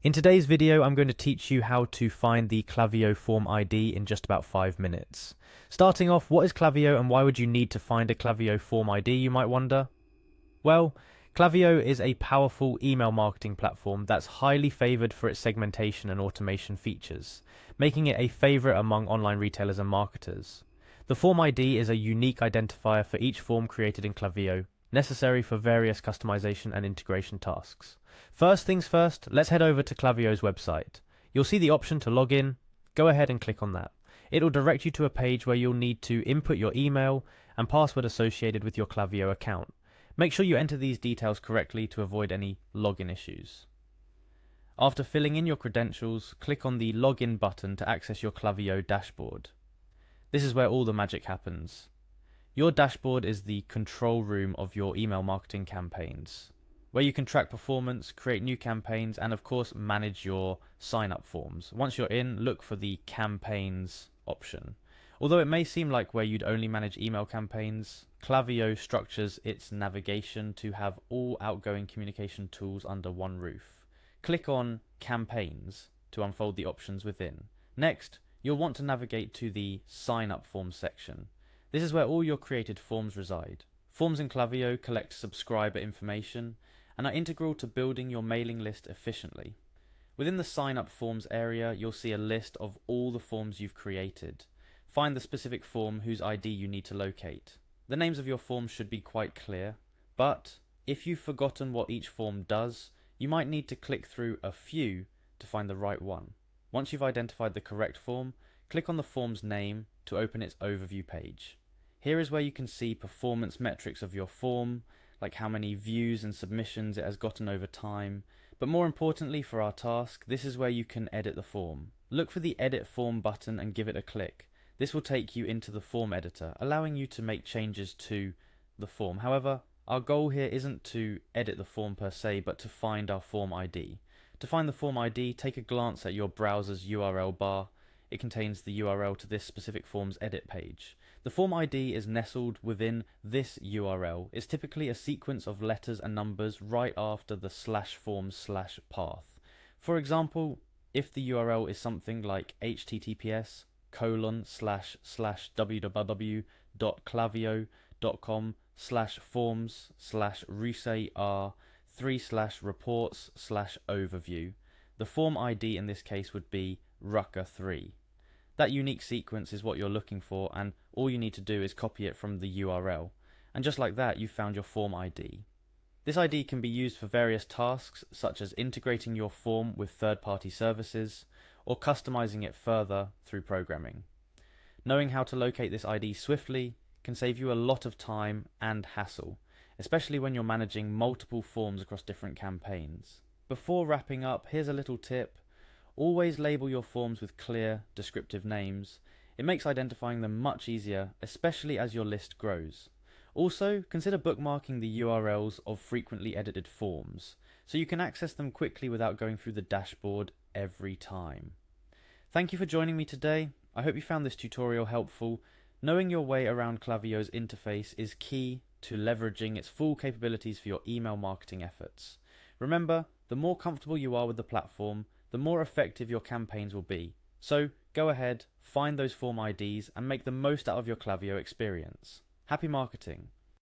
In today's video, I'm going to teach you how to find the Klaviyo form ID in just about 5 minutes. Starting off, what is Klaviyo and why would you need to find a Klaviyo form ID, you might wonder? Well, Klaviyo is a powerful email marketing platform that's highly favored for its segmentation and automation features, making it a favorite among online retailers and marketers. The form ID is a unique identifier for each form created in Klaviyo, necessary for various customization and integration tasks. First things first, let's head over to Klaviyo's website. You'll see the option to log in. Go ahead and click on that. It'll direct you to a page where you'll need to input your email and password associated with your Klaviyo account. Make sure you enter these details correctly to avoid any login issues. After filling in your credentials, click on the Login button to access your Klaviyo dashboard. This is where all the magic happens. Your dashboard is the control room of your email marketing campaigns, where you can track performance, create new campaigns, and of course manage your sign-up forms. Once you're in, look for the campaigns option. Although it may seem like where you'd only manage email campaigns, Klaviyo structures its navigation to have all outgoing communication tools under one roof. Click on Campaigns to unfold the options within. Next, you'll want to navigate to the Sign-up Forms section. This is where all your created forms reside. Forms in Klaviyo collect subscriber information and are integral to building your mailing list efficiently. Within the Sign-up Forms area, you'll see a list of all the forms you've created. Find the specific form whose ID you need to locate. The names of your forms should be quite clear, but if you've forgotten what each form does, you might need to click through a few to find the right one. Once you've identified the correct form, click on the form's name to open its overview page. Here is where you can see performance metrics of your form, like how many views and submissions it has gotten over time. But more importantly for our task, this is where you can edit the form. Look for the Edit Form button and give it a click. This will take you into the form editor, allowing you to make changes to the form. However, our goal here isn't to edit the form per se, but to find our form ID. To find the form ID, take a glance at your browser's URL bar. It contains the URL to this specific form's edit page. The form ID is nestled within this URL. It's typically a sequence of letters and numbers right after the /forms/path. For example, if the URL is something like https://www.klaviyo.com/forms/rusar3/reports/overview, the form ID in this case would be Rucker3. That unique sequence is what you're looking for, and all you need to do is copy it from the URL. And just like that, you've found your form ID. This ID can be used for various tasks, such as integrating your form with third-party services, or customizing it further through programming. Knowing how to locate this ID swiftly can save you a lot of time and hassle, especially when you're managing multiple forms across different campaigns. Before wrapping up, here's a little tip. Always label your forms with clear, descriptive names. It makes identifying them much easier, especially as your list grows. Also, consider bookmarking the URLs of frequently edited forms, so you can access them quickly without going through the dashboard every time. Thank you for joining me today. I hope you found this tutorial helpful. Knowing your way around Klaviyo's interface is key to leveraging its full capabilities for your email marketing efforts. Remember, the more comfortable you are with the platform, the more effective your campaigns will be. So go ahead, find those form IDs and make the most out of your Klaviyo experience. Happy marketing!